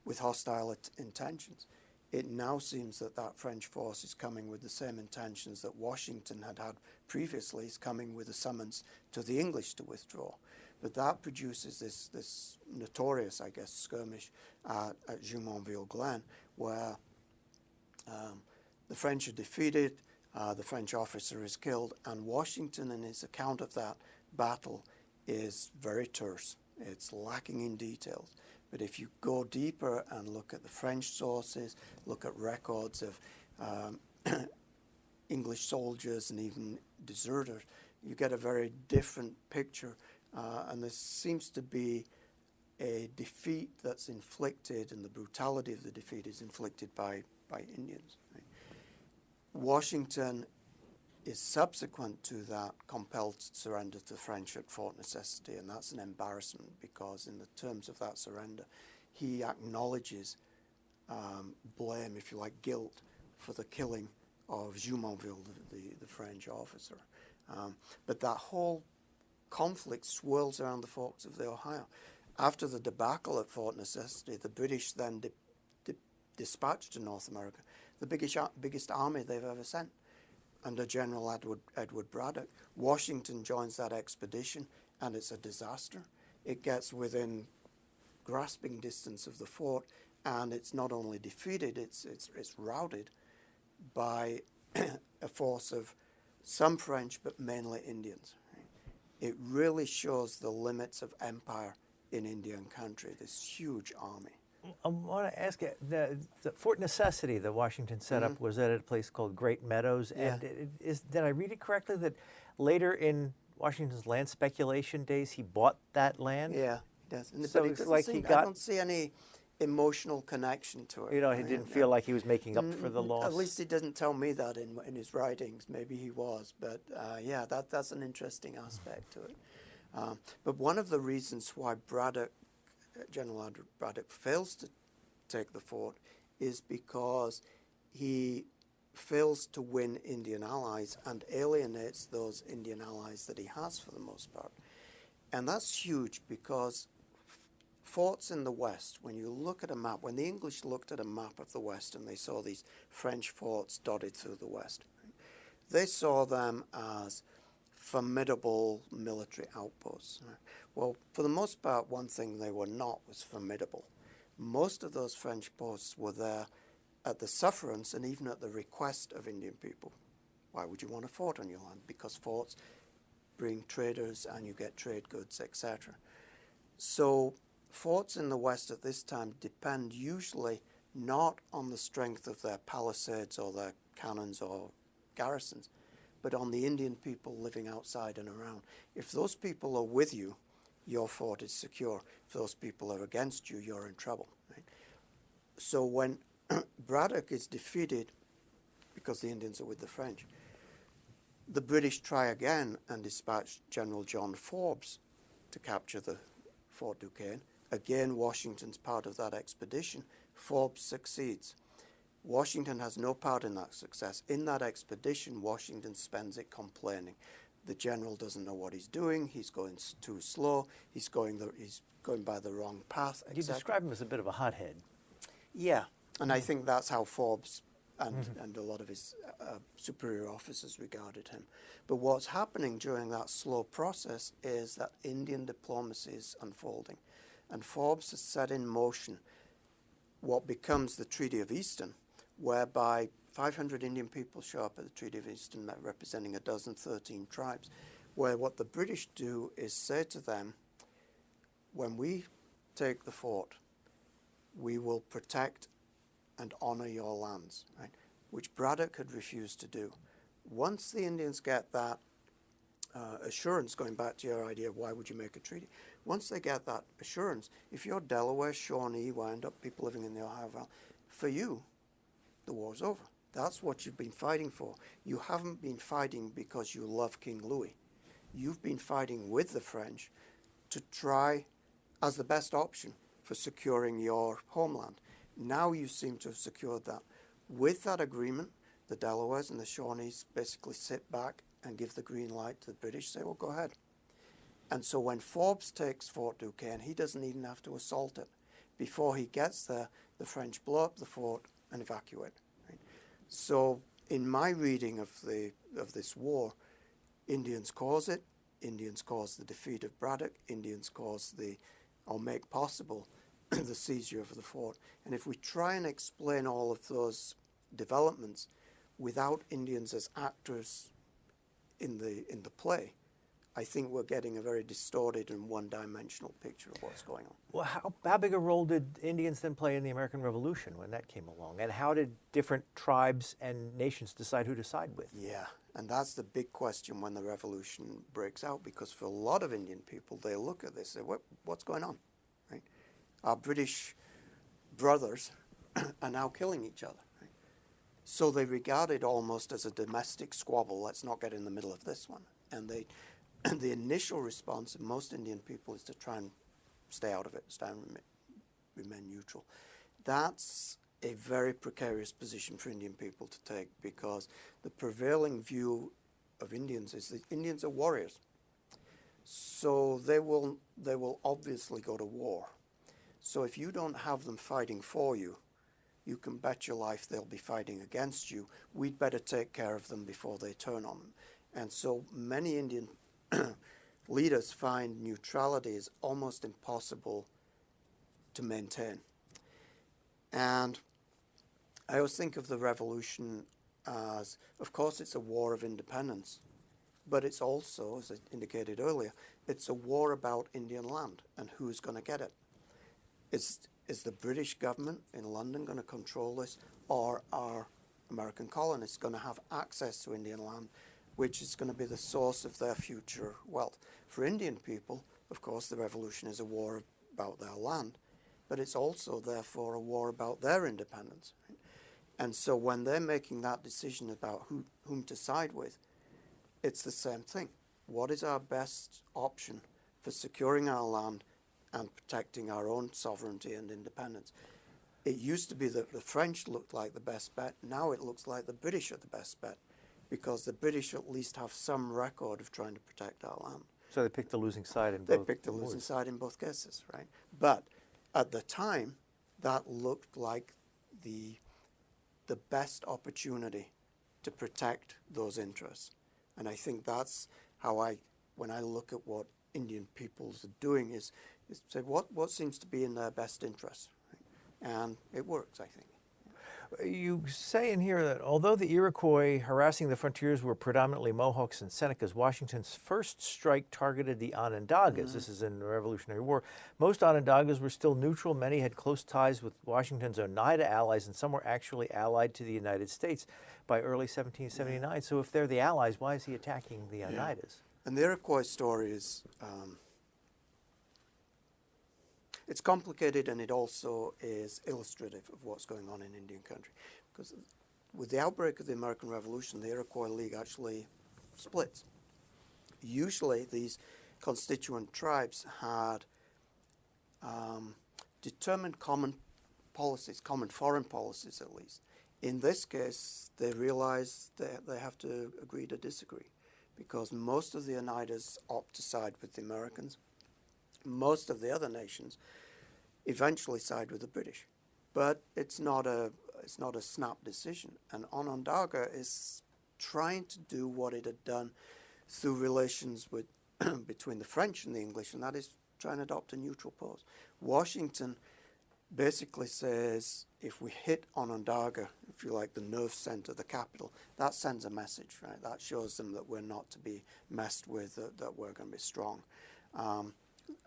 Speaker 3: with hostile intentions. It now seems that that French force is coming with the same intentions that Washington had had previously, is coming with a summons to the English to withdraw. But that produces this notorious, I guess, skirmish at Jumonville Glen, where the French are defeated, the French officer is killed, and Washington, in his account of that battle, is very terse. It's lacking in details. But if you go deeper and look at the French sources, look at records of English soldiers and even deserters, you get a very different picture. And there seems to be a defeat that's inflicted, and the brutality of the defeat is inflicted by Indians. Right? Washington is subsequent to that compelled surrender to the French at Fort Necessity, and that's an embarrassment because in the terms of that surrender, he acknowledges blame, if you like, guilt for the killing of Jumonville, the French officer. But that whole conflict swirls around the forks of the Ohio. After the debacle at Fort Necessity, the British then dispatched to North America the biggest army they've ever sent, under General Edward Braddock. Washington joins that expedition, and it's a disaster. It gets within grasping distance of the fort, and it's not only defeated, it's routed by a force of some French, but mainly Indians. It really shows the limits of empire in Indian country, this huge army.
Speaker 4: I want to ask you, the Fort Necessity that Washington set up was at a place called Great Meadows.
Speaker 3: Yeah.
Speaker 4: And did I read it correctly that later in Washington's land speculation days, he bought that land?
Speaker 3: Yeah, he does.
Speaker 4: So it's like he got...
Speaker 3: I don't see any emotional connection to it.
Speaker 4: You know, he didn't feel like he was making up for the loss.
Speaker 3: At least he doesn't tell me that in his writings. Maybe he was. But yeah, that's an interesting aspect to it. But one of the reasons why General Braddock fails to take the fort is because he fails to win Indian allies and alienates those Indian allies that he has for the most part. And that's huge because forts in the West, when you look at a map, when the English looked at a map of the West and they saw these French forts dotted through the West, they saw them as formidable military outposts. Well, for the most part, one thing they were not was formidable. Most of those French posts were there at the sufferance and even at the request of Indian people. Why would you want a fort on your land? Because forts bring traders and you get trade goods, etc. So forts in the West at this time depend usually not on the strength of their palisades or their cannons or garrisons, but on the Indian people living outside and around. If those people are with you, your fort is secure. If those people are against you, you're in trouble. Right? So when Braddock is defeated, because the Indians are with the French, the British try again and dispatch General John Forbes to capture the Fort Duquesne. Again, Washington's part of that expedition. Forbes succeeds. Washington has no part in that success. In that expedition, Washington spends it complaining. The general doesn't know what he's doing. He's going too slow. He's going by the wrong path.
Speaker 4: You describe him as a bit of a hothead.
Speaker 3: Yeah, and I think that's how Forbes and a lot of his superior officers regarded him. But what's happening during that slow process is that Indian diplomacy is unfolding, and Forbes has set in motion what becomes the Treaty of Easton, whereby 500 Indian people show up at the Treaty of Easton representing 13 tribes, where what the British do is say to them, when we take the fort, we will protect and honor your lands, right? Which Braddock had refused to do. Once the Indians get that assurance, going back to your idea of why would you make a treaty, once they get that assurance, if you're Delaware, Shawnee, Wyandotte, people living in the Ohio Valley, for you, the war's over. That's what you've been fighting for. You haven't been fighting because you love King Louis. You've been fighting with the French to try as the best option for securing your homeland. Now you seem to have secured that. With that agreement, the Delawares and the Shawnees basically sit back and give the green light to the British, say, well, go ahead. And so when Forbes takes Fort Duquesne, he doesn't even have to assault it. Before he gets there, the French blow up the fort and evacuate. Right? So in my reading of this war, Indians cause it, Indians cause the defeat of Braddock, Indians cause or make possible the seizure of the fort. And if we try and explain all of those developments without Indians as actors in the play, I think we're getting a very distorted and one-dimensional picture of what's going on.
Speaker 4: Well, how big a role did Indians then play in the American Revolution when that came along? And how did different tribes and nations decide who to side with?
Speaker 3: Yeah, and that's the big question when the revolution breaks out, because for a lot of Indian people, they look at this and say, what's going on? Right? Our British brothers are now killing each other. Right? So they regard it almost as a domestic squabble. Let's not get in the middle of this one. And the initial response of most Indian people is to try and stay out of it, remain neutral. That's a very precarious position for Indian people to take, because the prevailing view of Indians is that Indians are warriors. So they will obviously go to war. So if you don't have them fighting for you, you can bet your life they'll be fighting against you. We'd better take care of them before they turn on them. And so many Indian leaders find neutrality is almost impossible to maintain. And I always think of the revolution as, of course, it's a war of independence, but it's also, as I indicated earlier, it's a war about Indian land and who's going to get it. Is the British government in London going to control this, or are American colonists going to have access to Indian land, which is going to be the source of their future wealth? For Indian people, of course, the revolution is a war about their land, but it's also, therefore, a war about their independence. Right? And so when they're making that decision about whom to side with, it's the same thing. What is our best option for securing our land and protecting our own sovereignty and independence? It used to be that the French looked like the best bet. Now it looks like the British are the best bet, because the British at least have some record of trying to protect our land.
Speaker 4: So they picked the losing side in both.
Speaker 3: They picked the losing side in both cases, right? But at the time, that looked like the best opportunity to protect those interests. And I think that's how when I look at what Indian peoples are doing, is say what seems to be in their best interest, right? And it works, I think.
Speaker 4: You say in here that although the Iroquois harassing the frontiers were predominantly Mohawks and Senecas, Washington's first strike targeted the Onondagas. Mm-hmm. This is in the Revolutionary War. Most Onondagas were still neutral. Many had close ties with Washington's Oneida allies, and some were actually allied to the United States by early 1779. Yeah. So if they're the allies, why is he attacking the Oneidas?
Speaker 3: Yeah. And the Iroquois story is it's complicated, and it also is illustrative of what's going on in Indian country. Because with the outbreak of the American Revolution, the Iroquois League actually splits. Usually these constituent tribes had determined common policies, common foreign policies at least. In this case, they realize they have to agree to disagree, because most of the Oneidas opt to side with the Americans. Most of the other nations eventually side with the British, but it's not a snap decision. And Onondaga is trying to do what it had done through relations with between the French and the English, and that is try and adopt a neutral pose. Washington basically says, if we hit Onondaga, if you like, the nerve center, the capital, that sends a message, right? That shows them that we're not to be messed with, that we're going to be strong.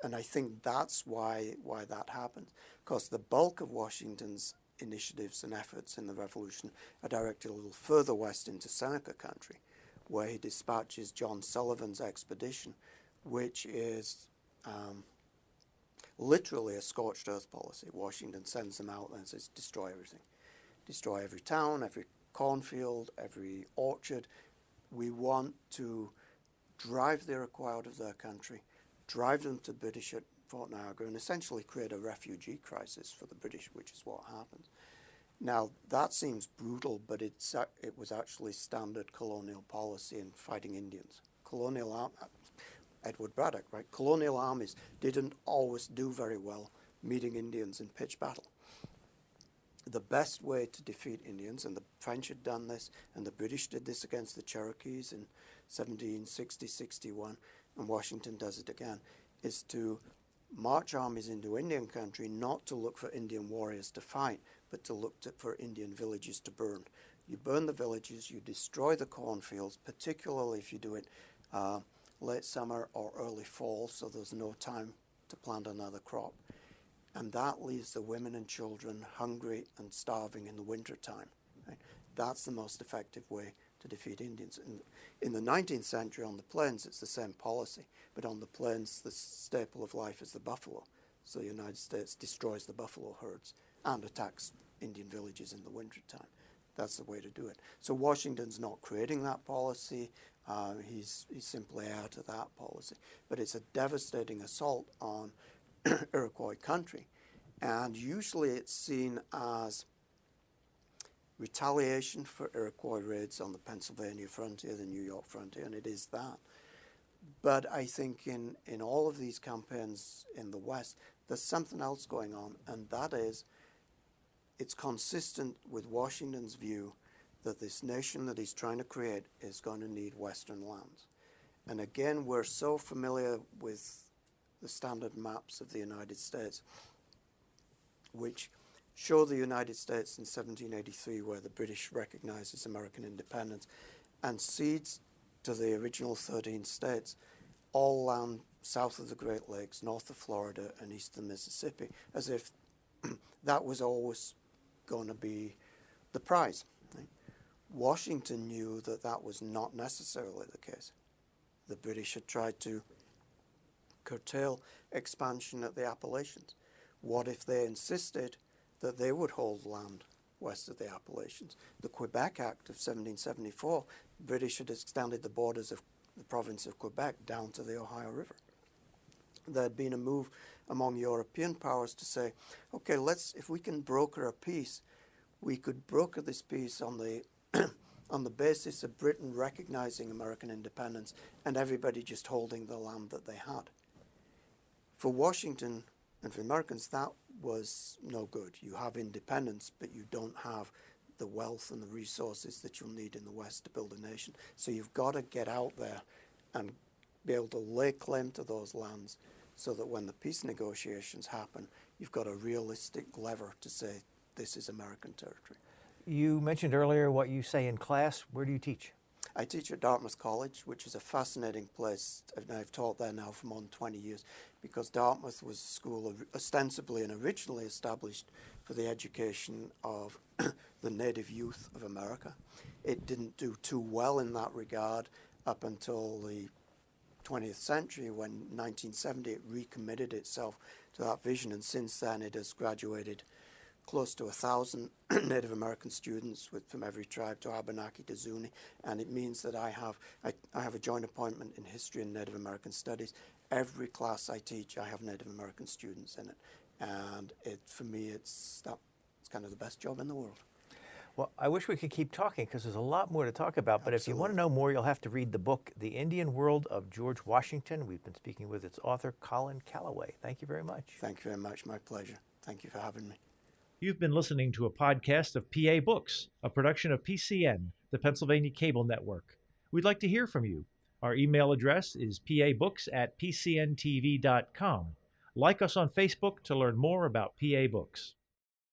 Speaker 3: And I think that's why that happened, because the bulk of Washington's initiatives and efforts in the Revolution are directed a little further west into Seneca country, where he dispatches John Sullivan's expedition, which is literally a scorched earth policy. Washington sends them out and says, destroy everything. Destroy every town, every cornfield, every orchard. We want to drive the Iroquois out of their country, drive them to British at Fort Niagara, and essentially create a refugee crisis for the British, which is what happened. Now, that seems brutal, but it was actually standard colonial policy in fighting Indians. Edward Braddock, right? Colonial armies didn't always do very well meeting Indians in pitched battle. The best way to defeat Indians, and the French had done this, and the British did this against the Cherokees in 1760-61, and Washington does it again, is to march armies into Indian country, not to look for Indian warriors to fight, but to look for Indian villages to burn. You burn the villages, you destroy the cornfields, particularly if you do it late summer or early fall, so there's no time to plant another crop. And that leaves the women and children hungry and starving in the wintertime. Right? That's the most effective way to defeat Indians. In the 19th century on the plains, it's the same policy, but on the plains, the staple of life is the buffalo. So the United States destroys the buffalo herds and attacks Indian villages in the wintertime. That's the way to do it. So Washington's not creating that policy. He's simply out of that policy. But it's a devastating assault on Iroquois country. And usually it's seen as retaliation for Iroquois raids on the Pennsylvania frontier, the New York frontier, and it is that. But I think in all of these campaigns in the West, there's something else going on, and that is it's consistent with Washington's view that this nation that he's trying to create is going to need Western lands. And again, we're so familiar with the standard maps of the United States, which show the United States in 1783, where the British recognizes American independence, and cedes to the original 13 states all land south of the Great Lakes, north of Florida, and east of the Mississippi, as if that was always going to be the prize. Right? Washington knew that that was not necessarily the case. The British had tried to curtail expansion at the Appalachians. What if they insisted that they would hold land west of the Appalachians? The Quebec Act of 1774, the British had extended the borders of the province of Quebec down to the Ohio River. There had been a move among European powers to say, okay, if we can broker a peace, we could broker this peace on the on the basis of Britain recognizing American independence and everybody just holding the land that they had. For Washington and for Americans, that was no good. You have independence, but you don't have the wealth and the resources that you'll need in the West to build a nation. So you've got to get out there and be able to lay claim to those lands so that when the peace negotiations happen, you've got a realistic lever to say this is American territory.
Speaker 4: You mentioned earlier what you say in class. Where do you teach?
Speaker 3: I teach at Dartmouth College, which is a fascinating place. I've taught there now for more than 20 years because Dartmouth was a school ostensibly and originally established for the education of the native youth of America. It didn't do too well in that regard up until the 20th century when, in 1970, it recommitted itself to that vision, and since then it has graduated close to 1,000 Native American students from every tribe to Abenaki to Zuni, and it means that I have a joint appointment in history and Native American studies. Every class I teach, I have Native American students in it, and for me, it's kind of the best job in the world.
Speaker 4: Well, I wish we could keep talking because there's a lot more to talk about, but If you want to know more, you'll have to read the book, The Indian World of George Washington. We've been speaking with its author, Colin Calloway. Thank you very much.
Speaker 3: Thank you very much. My pleasure. Thank you for having me.
Speaker 1: You've been listening to a podcast of PA Books, a production of PCN, the Pennsylvania Cable Network. We'd like to hear from you. Our email address is pabooks@pcntv.com. Like us on Facebook to learn more about PA Books.